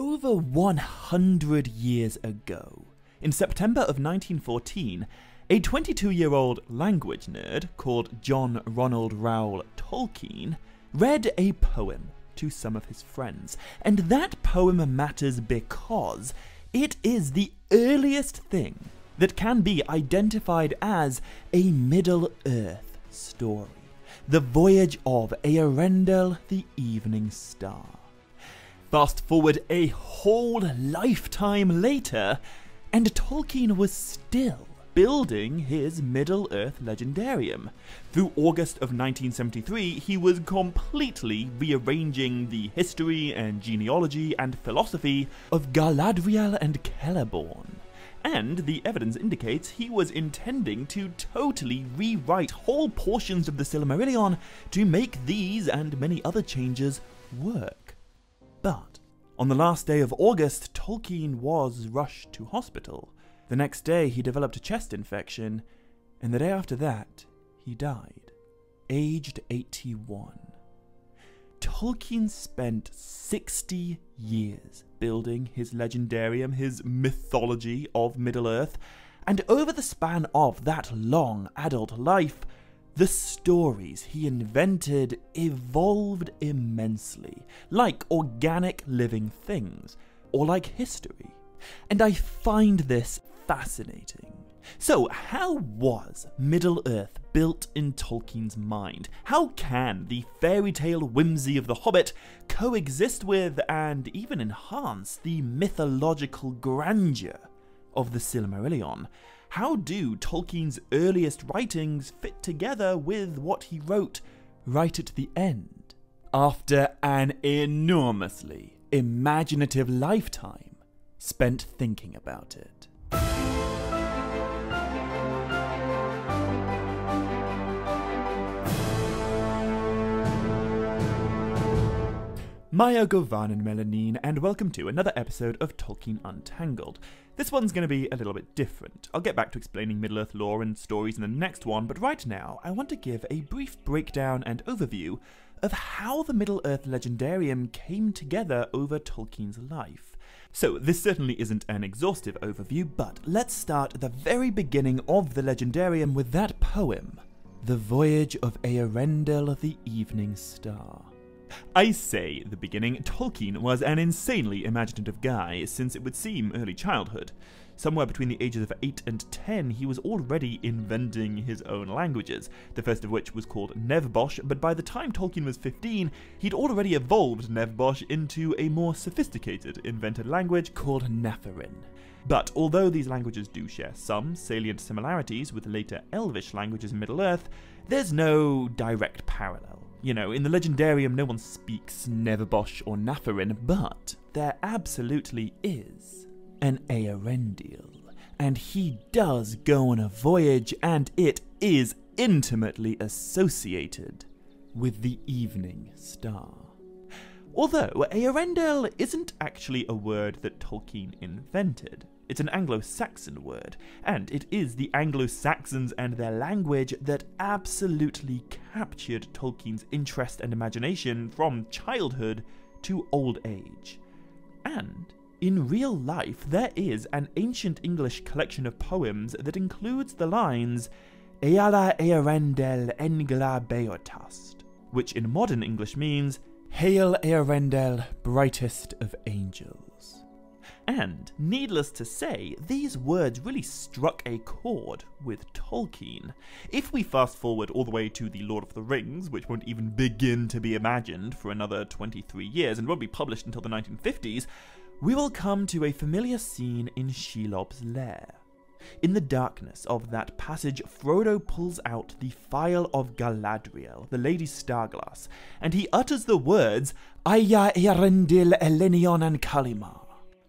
over 100 years ago, in September of 1914, a 22-year-old language nerd called John Ronald Reuel Tolkien read a poem to some of his friends, and that poem matters because it is the earliest thing that can be identified as a Middle-earth story. The Voyage of Eärendil the Evening Star. Fast forward a whole lifetime later, and Tolkien was still building his Middle-earth legendarium. Through August of 1973, he was completely rearranging the history and genealogy and philosophy of Galadriel and Celeborn. And the evidence indicates he was intending to totally rewrite whole portions of the Silmarillion to make these and many other changes work. But on the last day of August, Tolkien was rushed to hospital. The next day he developed a chest infection, and the day after that he died, aged 81. Tolkien spent 60 years building his legendarium, his mythology of Middle-earth, and over the span of that long adult life, the stories he invented evolved immensely, like organic living things, or like history. And I find this fascinating. So, how was Middle-earth built in Tolkien's mind? How can the fairy tale whimsy of The Hobbit coexist with and even enhance the mythological grandeur of the Silmarillion? How do Tolkien's earliest writings fit together with what he wrote right at the end? After an enormously imaginative lifetime spent thinking about it. Maya Govanen Melanin, and welcome to another episode of Tolkien Untangled. This one's going to be a little bit different. I'll get back to explaining Middle-earth lore and stories in the next one, but right now I want to give a brief breakdown and overview of how the Middle-earth legendarium came together over Tolkien's life. So this certainly isn't an exhaustive overview, but let's start at the very beginning of the legendarium with that poem, The Voyage of Eärendil the Evening Star. I say the beginning. Tolkien was an insanely imaginative guy since it would seem early childhood. Somewhere between the ages of 8 and 10, he was already inventing his own languages, the first of which was called Nevbosh, but by the time Tolkien was 15, he'd already evolved Nevbosh into a more sophisticated invented language called Natharin. But although these languages do share some salient similarities with later Elvish languages in Middle-earth, there's no direct parallel. You know, in the legendarium no one speaks Nevbosh or Natharin, but there absolutely is an Eärendil, and he does go on a voyage, and it is intimately associated with the Evening Star. Although Eärendil isn't actually a word that Tolkien invented. It's an Anglo-Saxon word, and it is the Anglo-Saxons and their language that absolutely captured Tolkien's interest and imagination from childhood to old age. And in real life, there is an ancient English collection of poems that includes the lines Eala Eärendil Engla Beorhtast, which in modern English means Hail Eärendil, brightest of angels. And, needless to say, these words really struck a chord with Tolkien. If we fast forward all the way to The Lord of the Rings, which won't even begin to be imagined for another 23 years and won't be published until the 1950s, we will come to a familiar scene in Shelob's lair. In the darkness of that passage, Frodo pulls out the phial of Galadriel, the Lady Starglass, and he utters the words, Aya Eärendil Elenion and Kalimar,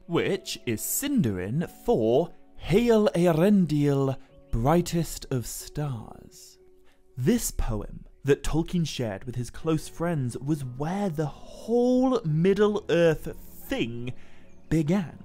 which is Sindarin for Hail Eärendil, brightest of stars. This poem that Tolkien shared with his close friends was where the whole Middle-earth thing began.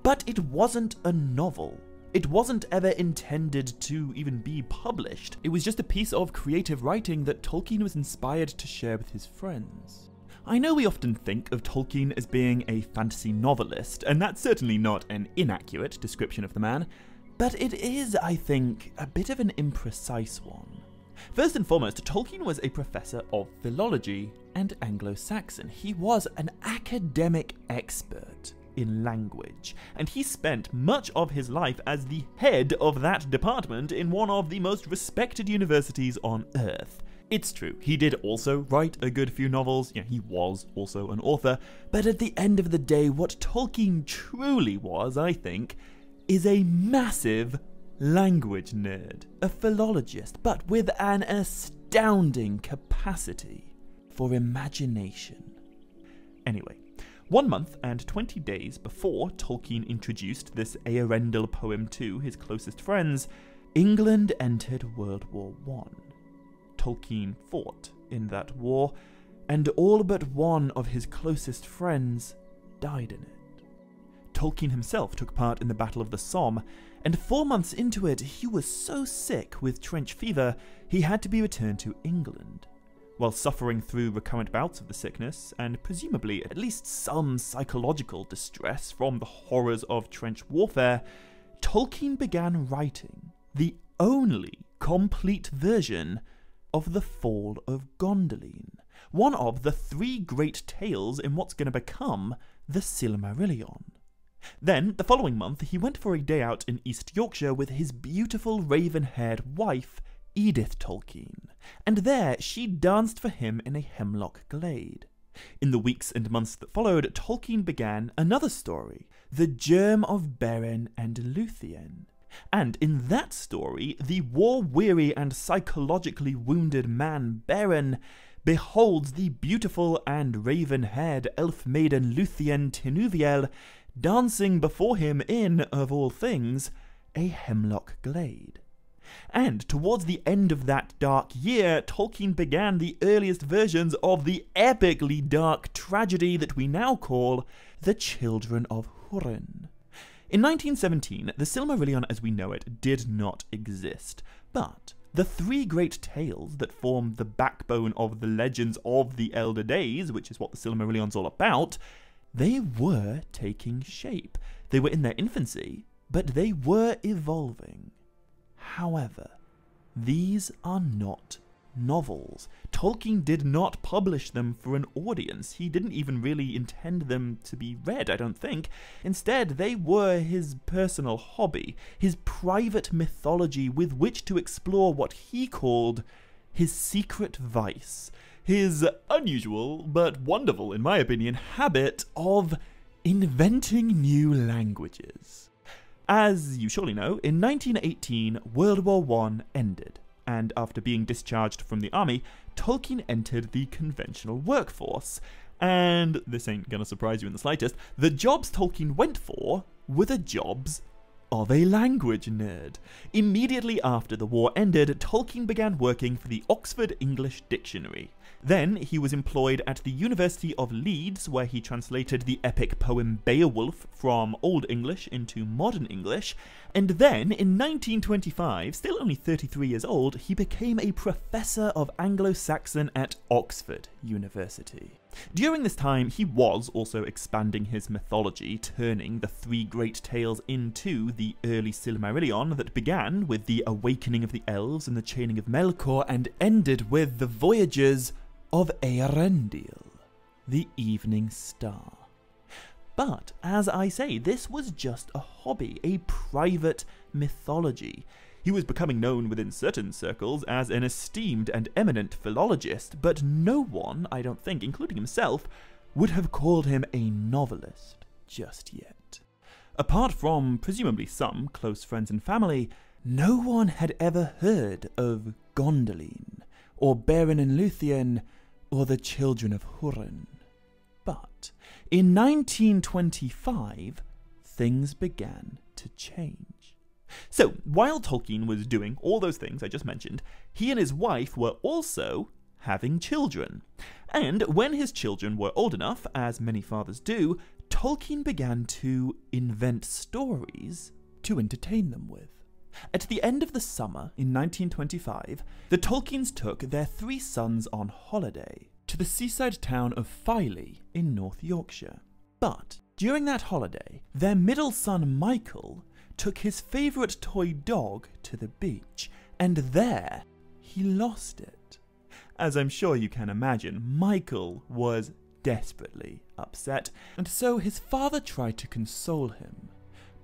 But it wasn't a novel. It wasn't ever intended to even be published. It was just a piece of creative writing that Tolkien was inspired to share with his friends. I know we often think of Tolkien as being a fantasy novelist, and that's certainly not an inaccurate description of the man, but it is, I think, a bit of an imprecise one. First and foremost, Tolkien was a professor of philology and Anglo-Saxon. He was an academic expert in language, and he spent much of his life as the head of that department in one of the most respected universities on Earth. It's true, he did also write a good few novels, he was also an author, but at the end of the day, what Tolkien truly was, I think, is a massive language nerd, a philologist, but with an astounding capacity for imagination. Anyway, 1 month and 20 days before Tolkien introduced this Eärendil poem to his closest friends, England entered World War I. Tolkien fought in that war, and all but one of his closest friends died in it. Tolkien himself took part in the Battle of the Somme, and 4 months into it, he was so sick with trench fever, he had to be returned to England. While suffering through recurrent bouts of the sickness, and presumably at least some psychological distress from the horrors of trench warfare, Tolkien began writing the only complete version of The Fall of Gondolin, one of the 3 great tales in what's going to become the Silmarillion. Then, the following month, he went for a day out in East Yorkshire with his beautiful raven-haired wife, Edith Tolkien, and there she danced for him in a hemlock glade. In the weeks and months that followed, Tolkien began another story, The Germ of Beren and Luthien. And in that story, the war-weary and psychologically wounded man Beren beholds the beautiful and raven-haired elf maiden Luthien Tinuviel dancing before him in, of all things, a hemlock glade. And towards the end of that dark year, Tolkien began the earliest versions of the epically dark tragedy that we now call The Children of Húrin. In 1917, the Silmarillion as we know it did not exist, but the 3 great tales that form the backbone of the legends of the Elder Days, which is what the Silmarillion's all about, they were taking shape. They were in their infancy, but they were evolving. However, these are not novels. Tolkien did not publish them for an audience. He didn't even really intend them to be read, I don't think. Instead, they were his personal hobby, his private mythology with which to explore what he called his secret vice, his unusual, but wonderful, in my opinion, habit of inventing new languages. As you surely know, in 1918, World War I ended, and after being discharged from the army, Tolkien entered the conventional workforce. And this ain't gonna surprise you in the slightest, the jobs Tolkien went for were the jobs of a language nerd. Immediately after the war ended, Tolkien began working for the Oxford English Dictionary. Then he was employed at the University of Leeds, where he translated the epic poem Beowulf from Old English into Modern English, and then in 1925, still only 33 years old, he became a professor of Anglo-Saxon at Oxford University. During this time, he was also expanding his mythology, turning the 3 great tales into the early Silmarillion that began with the awakening of the elves and the chaining of Melkor and ended with the voyages of Eärendil, the Evening Star. But, as I say, this was just a hobby, a private mythology. He was becoming known within certain circles as an esteemed and eminent philologist, but no one, I don't think, including himself, would have called him a novelist just yet. Apart from, presumably, some close friends and family, no one had ever heard of Gondolin, or Beren and Luthien, or the Children of Húrin. But in 1925, things began to change. So, while Tolkien was doing all those things I just mentioned, he and his wife were also having children. And when his children were old enough, as many fathers do, Tolkien began to invent stories to entertain them with. At the end of the summer in 1925, the Tolkiens took their 3 sons on holiday to the seaside town of Filey in North Yorkshire. But during that holiday, their middle son Michael took his favourite toy dog to the beach, and there he lost it. As I'm sure you can imagine, Michael was desperately upset, and so his father tried to console him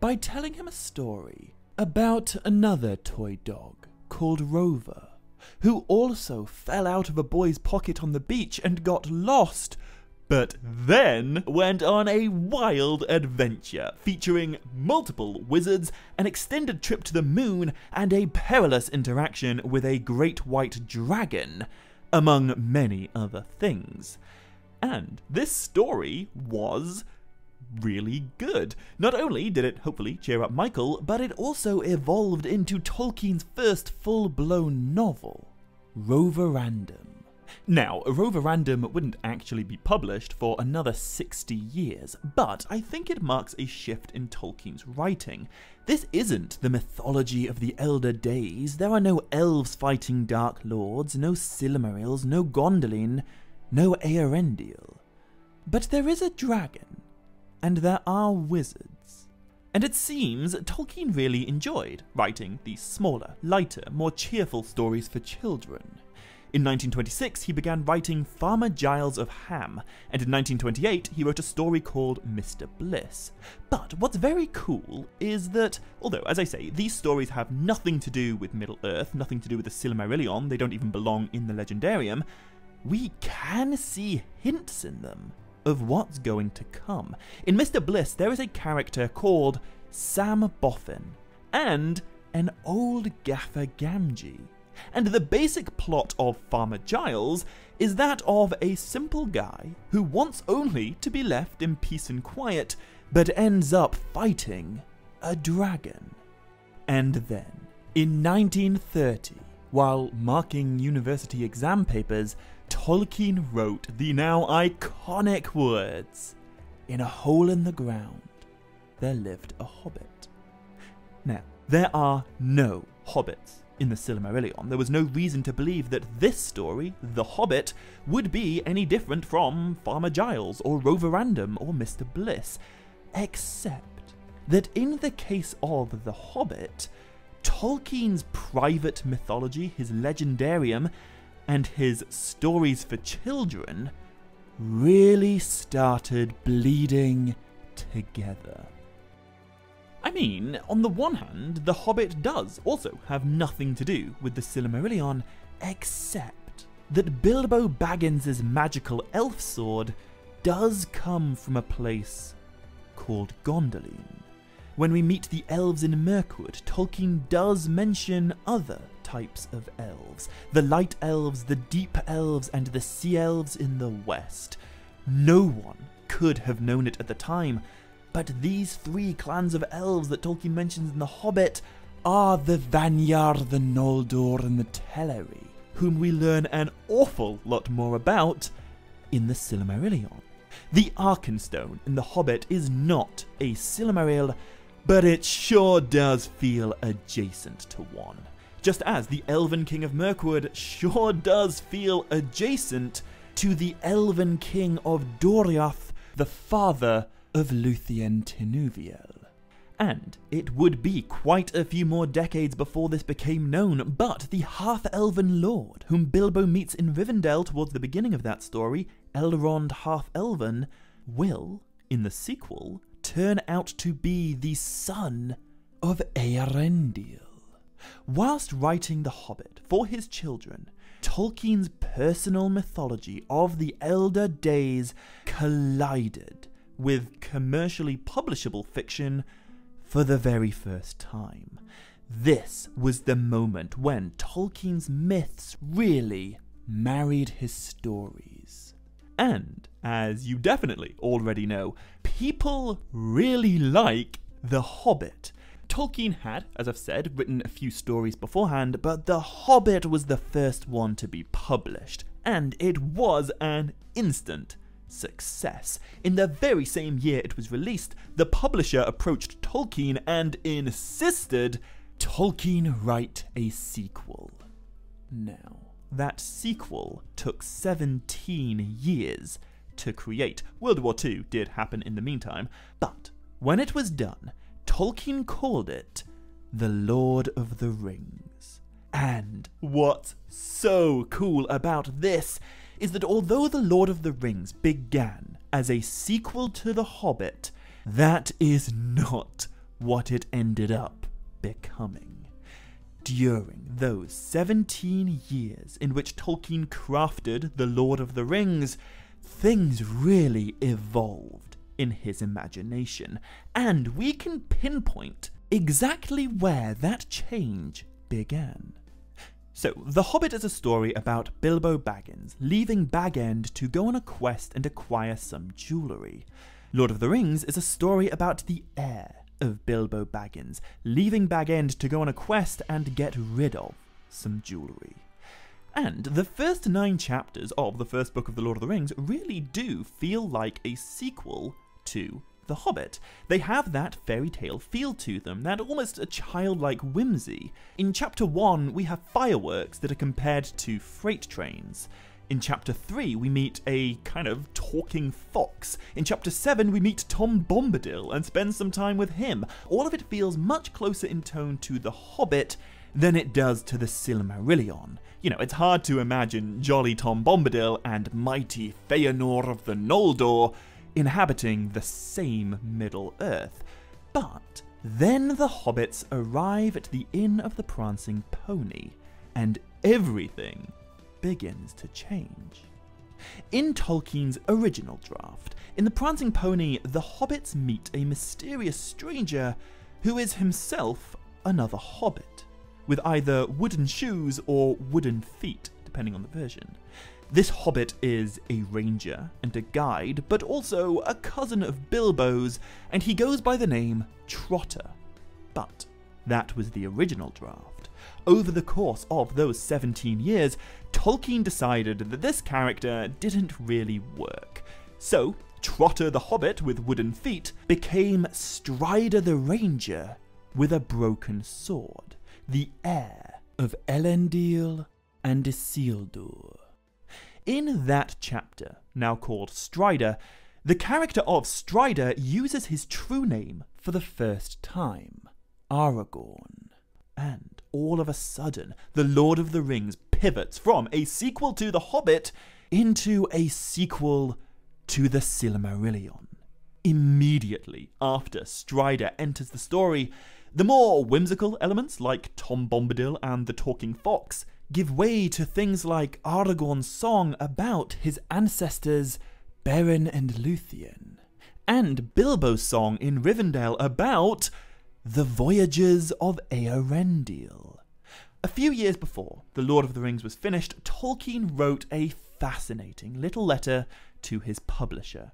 by telling him a story about another toy dog called Rover, who also fell out of a boy's pocket on the beach and got lost, but then went on a wild adventure featuring multiple wizards, an extended trip to the moon, and a perilous interaction with a great white dragon, among many other things. And this story was really good. Not only did it hopefully cheer up Michael, but it also evolved into Tolkien's first full-blown novel, Roverandom. Now, Roverandom wouldn't actually be published for another 60 years, but I think it marks a shift in Tolkien's writing. This isn't the mythology of the Elder Days. There are no elves fighting dark lords, no Silmarils, no Gondolin, no Eärendil. But there is a dragon, and there are wizards. And it seems Tolkien really enjoyed writing these smaller, lighter, more cheerful stories for children. In 1926, he began writing Farmer Giles of Ham, and in 1928, he wrote a story called Mr. Bliss. But what's very cool is that, although, as I say, these stories have nothing to do with Middle-earth, nothing to do with the Silmarillion, they don't even belong in the Legendarium, we can see hints in them of what's going to come. In Mr. Bliss, there is a character called Sam Boffin, and an old gaffer Gamgee. And the basic plot of Farmer Giles is that of a simple guy who wants only to be left in peace and quiet, but ends up fighting a dragon. And then, in 1930, while marking university exam papers, Tolkien wrote the now iconic words, "In a hole in the ground, there lived a hobbit." Now, there are no hobbits in the Silmarillion. There was no reason to believe that this story, The Hobbit, would be any different from Farmer Giles or Roverandom or Mr. Bliss, except that in the case of The Hobbit, Tolkien's private mythology, his legendarium, and his stories for children really started bleeding together. I mean, on the one hand, The Hobbit does also have nothing to do with the Silmarillion, except that Bilbo Baggins' magical elf sword does come from a place called Gondolin. When we meet the elves in Mirkwood, Tolkien does mention other types of elves. The light elves, the deep elves, and the sea elves in the west. No one could have known it at the time, but these three clans of elves that Tolkien mentions in The Hobbit are the Vanyar, the Noldor, and the Teleri, whom we learn an awful lot more about in the Silmarillion. The Arkenstone in The Hobbit is not a Silmaril, but it sure does feel adjacent to one. Just as the Elven King of Mirkwood sure does feel adjacent to the Elven King of Doriath, the father of Luthien Tinuviel. And it would be quite a few more decades before this became known, but the half-elven lord, whom Bilbo meets in Rivendell towards the beginning of that story, Elrond Half-Elven, will, in the sequel, turn out to be the son of Eärendil. Whilst writing The Hobbit for his children, Tolkien's personal mythology of the Elder Days collided with commercially publishable fiction for the very first time. This was the moment when Tolkien's myths really married his stories. And, as you definitely already know, people really like The Hobbit. Tolkien had, as I've said, written a few stories beforehand, but The Hobbit was the first one to be published, and it was an instant success. In the very same year it was released, the publisher approached Tolkien and insisted Tolkien write a sequel. Now, that sequel took 17 years to create. World War II did happen in the meantime, but when it was done, Tolkien called it The Lord of the Rings. And what's so cool about this is that although The Lord of the Rings began as a sequel to The Hobbit, that is not what it ended up becoming. During those 17 years in which Tolkien crafted The Lord of the Rings, things really evolved in his imagination, and we can pinpoint exactly where that change began. So, The Hobbit is a story about Bilbo Baggins leaving Bag End to go on a quest and acquire some jewellery. Lord of the Rings is a story about the heir of Bilbo Baggins leaving Bag End to go on a quest and get rid of some jewellery. And the first 9 chapters of the first book of The Lord of the Rings really do feel like a sequel to The Hobbit. They have that fairy tale feel to them, that almost a childlike whimsy. In chapter 1, we have fireworks that are compared to freight trains. In chapter 3, we meet a kind of talking fox. In chapter 7, we meet Tom Bombadil and spend some time with him. All of it feels much closer in tone to The Hobbit than it does to the Silmarillion. You know, it's hard to imagine jolly Tom Bombadil and mighty Feanor of the Noldor inhabiting the same Middle-earth. But then the hobbits arrive at the Inn of the Prancing Pony, and everything begins to change. In Tolkien's original draft, in the Prancing Pony, the hobbits meet a mysterious stranger who is himself another hobbit, with either wooden shoes or wooden feet, depending on the version. This hobbit is a ranger and a guide, but also a cousin of Bilbo's, and he goes by the name Trotter. But that was the original draft. Over the course of those 17 years, Tolkien decided that this character didn't really work. So, Trotter the Hobbit with wooden feet became Strider the Ranger with a broken sword, the heir of Elendil and Isildur. In that chapter, now called Strider, the character of Strider uses his true name for the first time, Aragorn. And all of a sudden, The Lord of the Rings pivots from a sequel to The Hobbit into a sequel to the Silmarillion. Immediately after Strider enters the story, the more whimsical elements like Tom Bombadil and the Talking Fox give way to things like Aragorn's song about his ancestors Beren and Luthien, and Bilbo's song in Rivendell about the voyages of Eärendil. A few years before The Lord of the Rings was finished, Tolkien wrote a fascinating little letter to his publisher.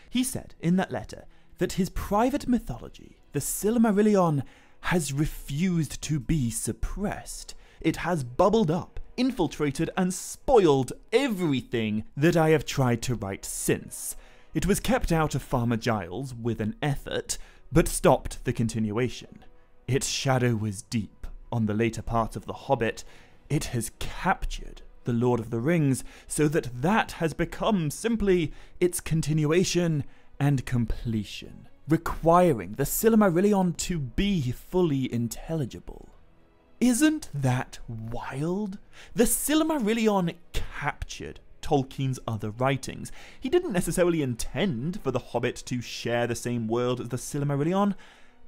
He said in that letter that his private mythology, the Silmarillion, has refused to be suppressed. It has bubbled up, infiltrated, and spoiled everything that I have tried to write since. It was kept out of Farmer Giles with an effort, but stopped the continuation. Its shadow was deep on the later parts of The Hobbit. It has captured The Lord of the Rings, so that has become simply its continuation and completion, requiring the Silmarillion to be fully intelligible. Isn't that wild? The Silmarillion captured Tolkien's other writings. He didn't necessarily intend for The Hobbit to share the same world as the Silmarillion,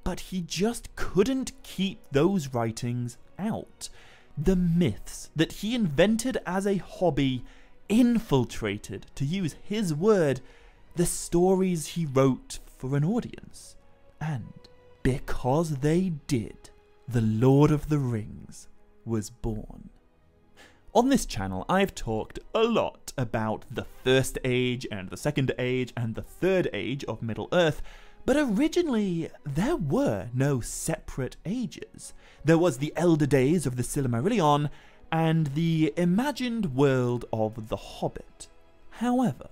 but he just couldn't keep those writings out. The myths that he invented as a hobby infiltrated, to use his word, the stories he wrote for an audience. And because they did, The Lord of the Rings was born. On this channel, I've talked a lot about the First Age and the Second Age and the Third Age of Middle-earth, but originally there were no separate ages. There was the Elder Days of the Silmarillion and the imagined world of The Hobbit. However,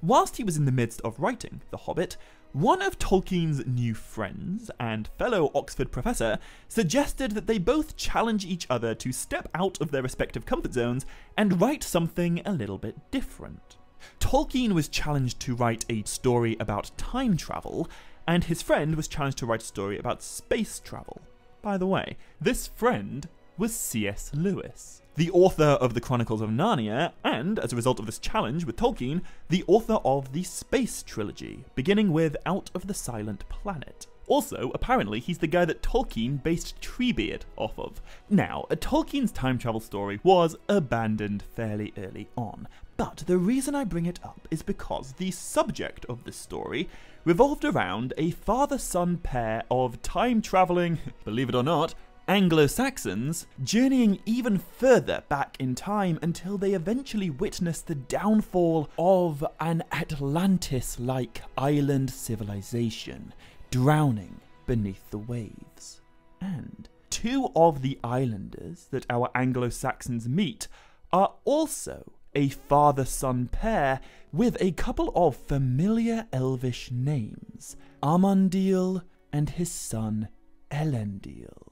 whilst he was in the midst of writing The Hobbit, One of Tolkien's new friends and fellow Oxford professor suggested that they both challenge each other to step out of their respective comfort zones and write something a little bit different. Tolkien was challenged to write a story about time travel, and his friend was challenged to write a story about space travel. By the way, this friend was C.S. Lewis, the author of the Chronicles of Narnia, and, as a result of this challenge with Tolkien, the author of the Space Trilogy, beginning with Out of the Silent Planet. Also, apparently, he's the guy that Tolkien based Treebeard off of. Now, Tolkien's time travel story was abandoned fairly early on, but the reason I bring it up is because the subject of this story revolved around a father-son pair of time-travelling, believe it or not, Anglo-Saxons journeying even further back in time until they eventually witnessed the downfall of an Atlantis-like island civilization, drowning beneath the waves. And two of the islanders that our Anglo-Saxons meet are also a father-son pair with a couple of familiar elvish names, Amandiel and his son Elendil.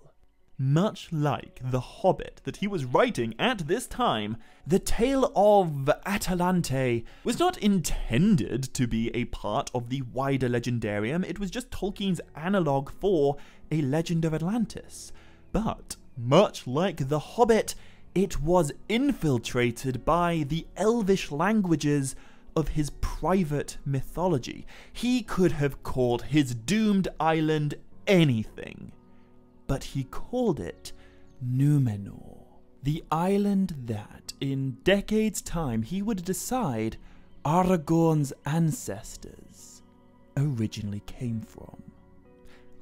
Much like The Hobbit that he was writing at this time, the tale of Atalante was not intended to be a part of the wider legendarium, it was just Tolkien's analogue for a Legend of Atlantis. But, much like The Hobbit, it was infiltrated by the elvish languages of his private mythology. He could have called his doomed island anything, but he called it Númenor, the island that, in decades' time, he would decide Aragorn's ancestors originally came from.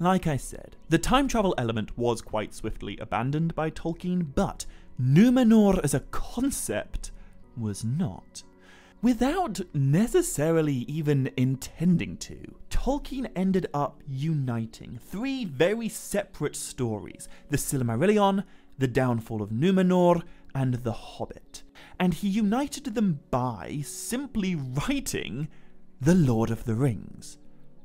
Like I said, the time travel element was quite swiftly abandoned by Tolkien, but Númenor as a concept was not. Without necessarily even intending to, Tolkien ended up uniting three very separate stories: the Silmarillion, the Downfall of Númenor, and The Hobbit. And he united them by simply writing The Lord of the Rings.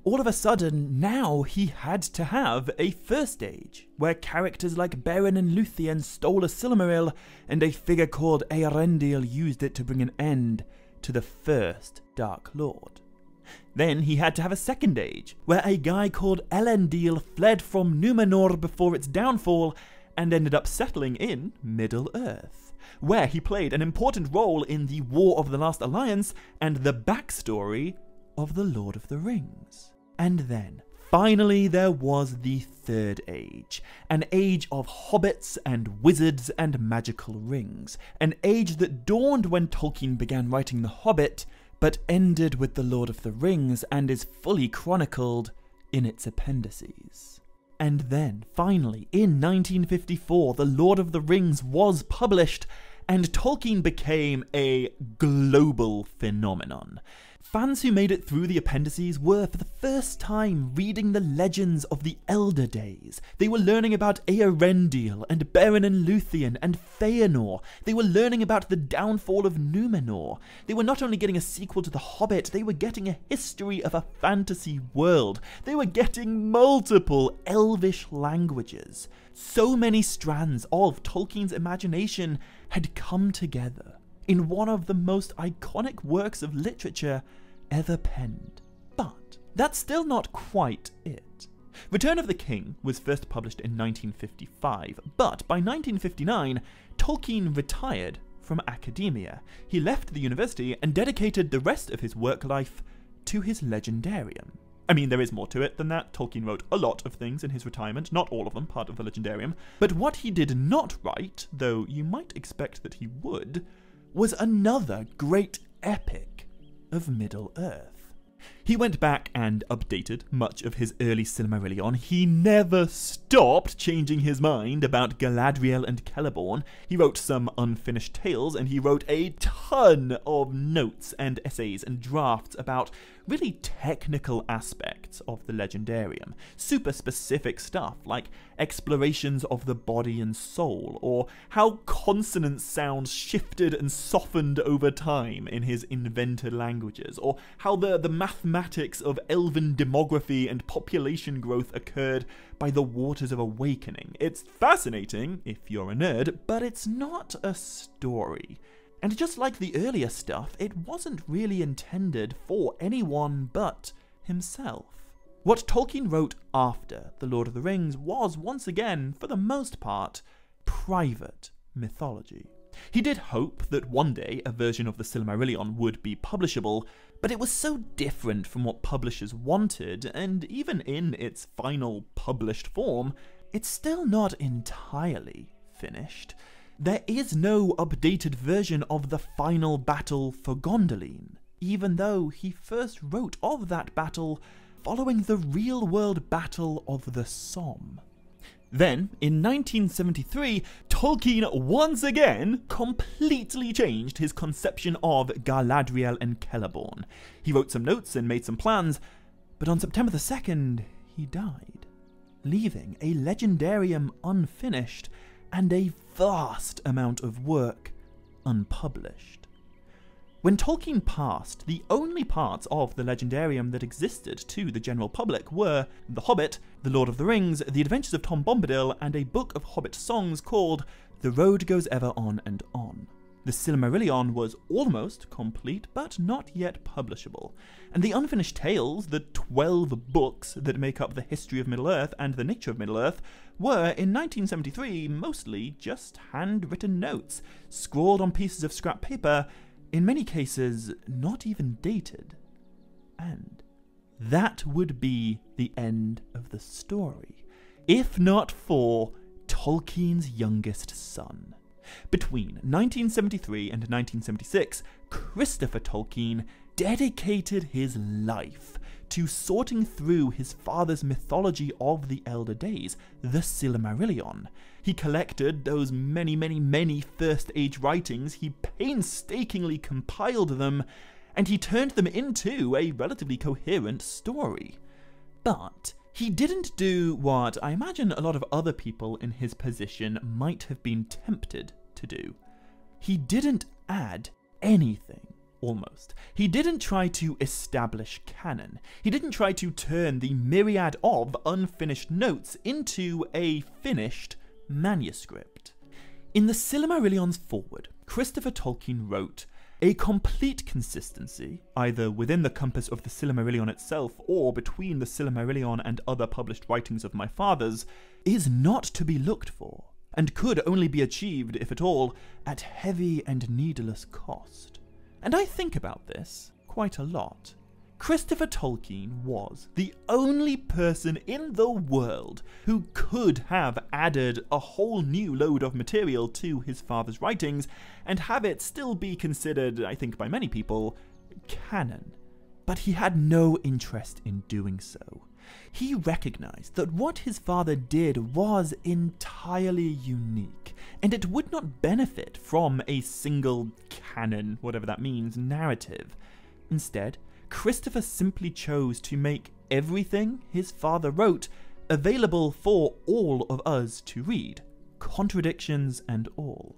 All of a sudden, now he had to have a First Age, where characters like Beren and Luthien stole a Silmaril, and a figure called Eärendil used it to bring an end to the first Dark Lord. Then he had to have a Second Age, where a guy called Elendil fled from Númenor before its downfall and ended up settling in Middle-earth, where he played an important role in the War of the Last Alliance and the backstory of the Lord of the Rings. And then, finally, there was the Third Age, an age of hobbits and wizards and magical rings, an age that dawned when Tolkien began writing The Hobbit, but ended with The Lord of the Rings and is fully chronicled in its appendices. And then, finally, in 1954, The Lord of the Rings was published, and Tolkien became a global phenomenon. Fans who made it through the appendices were, for the first time, reading the legends of the Elder Days. They were learning about Eärendil and Beren and Luthien and Fëanor. They were learning about the downfall of Númenor. They were not only getting a sequel to The Hobbit, they were getting a history of a fantasy world. They were getting multiple elvish languages. So many strands of Tolkien's imagination had come together in one of the most iconic works of literature ever penned. But that's still not quite it. Return of the King was first published in 1955, but by 1959, Tolkien retired from academia. He left the university and dedicated the rest of his work life to his legendarium. I mean, there is more to it than that. Tolkien wrote a lot of things in his retirement, not all of them part of the legendarium. But what he did not write, though you might expect that he would, was another great epic of Middle-earth. He went back and updated much of his early Silmarillion. He never stopped changing his mind about Galadriel and Celeborn. He wrote some unfinished tales, and he wrote a ton of notes and essays and drafts about really technical aspects of the legendarium. Super specific stuff like explorations of the body and soul, or how consonant sounds shifted and softened over time in his invented languages, or how the mathematical cinematics of elven demography and population growth occurred by the Waters of Awakening. It's fascinating, if you're a nerd, but it's not a story. And just like the earlier stuff, it wasn't really intended for anyone but himself. What Tolkien wrote after The Lord of the Rings was, once again, for the most part, private mythology. He did hope that one day a version of the Silmarillion would be publishable, but it was so different from what publishers wanted, and even in its final published form, it's still not entirely finished. There is no updated version of the final battle for Gondolin, even though he first wrote of that battle following the real-world Battle of the Somme. Then, in 1973, Tolkien once again completely changed his conception of Galadriel and Celeborn. He wrote some notes and made some plans, but on September the 2nd, he died, leaving a legendarium unfinished and a vast amount of work unpublished. When Tolkien passed, the only parts of the legendarium that existed to the general public were The Hobbit, The Lord of the Rings, The Adventures of Tom Bombadil, and a book of Hobbit songs called The Road Goes Ever On and On. The Silmarillion was almost complete, but not yet publishable, and the unfinished tales, the 12 books that make up the history of Middle-earth and the nature of Middle-earth, were, in 1973, mostly just handwritten notes, scrawled on pieces of scrap paper, in many cases not even dated. And that would be the end of the story, if not for Tolkien's youngest son. Between 1973 and 1976, Christopher Tolkien dedicated his life to sorting through his father's mythology of the Elder Days, the Silmarillion. He collected those many First Age writings, he painstakingly compiled them, and he turned them into a relatively coherent story. But he didn't do what I imagine a lot of other people in his position might have been tempted to do. He didn't add anything, almost. He didn't try to establish canon. He didn't try to turn the myriad of unfinished notes into a finished manuscript. In the Silmarillion's foreword, Christopher Tolkien wrote, "A complete consistency, either within the compass of the Silmarillion itself or between the Silmarillion and other published writings of my fathers, is not to be looked for, and could only be achieved, if at all, at heavy and needless cost." And I think about this quite a lot. Christopher Tolkien was the only person in the world who could have added a whole new load of material to his father's writings and have it still be considered, I think by many people, canon. But he had no interest in doing so. He recognized that what his father did was entirely unique, and it would not benefit from a single canon, whatever that means, narrative. Instead, Christopher simply chose to make everything his father wrote available for all of us to read, contradictions and all.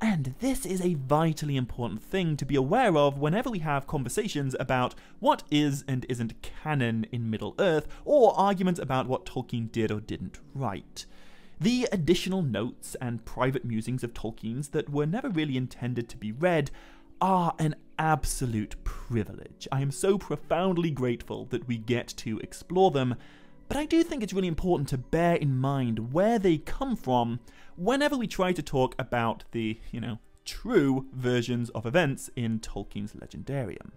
And this is a vitally important thing to be aware of whenever we have conversations about what is and isn't canon in Middle-earth, or arguments about what Tolkien did or didn't write. The additional notes and private musings of Tolkien's that were never really intended to be read are an absolute privilege. I am so profoundly grateful that we get to explore them, but I do think it's really important to bear in mind where they come from whenever we try to talk about the, true versions of events in Tolkien's Legendarium.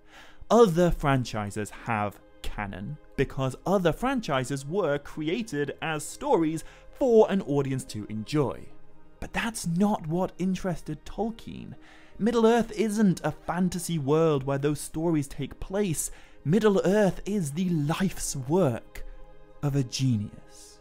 Other franchises have canon because other franchises were created as stories for an audience to enjoy. But that's not what interested Tolkien. Middle-earth isn't a fantasy world where those stories take place. Middle-earth is the life's work of a genius.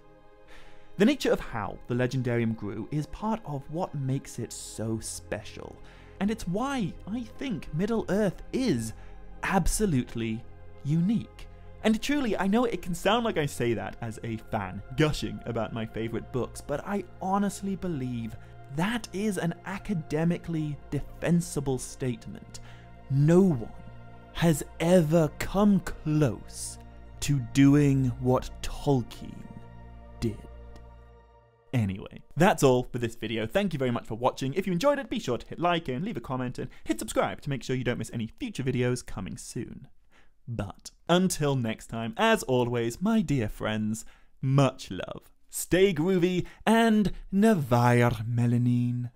The nature of how the Legendarium grew is part of what makes it so special, and it's why I think Middle-earth is absolutely unique. And truly, I know it can sound like I say that as a fan, gushing about my favourite books, but I honestly believe that is an academically defensible statement. No one has ever come close to doing what Tolkien did. Anyway, that's all for this video. Thank you very much for watching. If you enjoyed it, be sure to hit like and leave a comment and hit subscribe to make sure you don't miss any future videos coming soon. But until next time, as always, my dear friends, much love, stay groovy, and Nevair Melanin.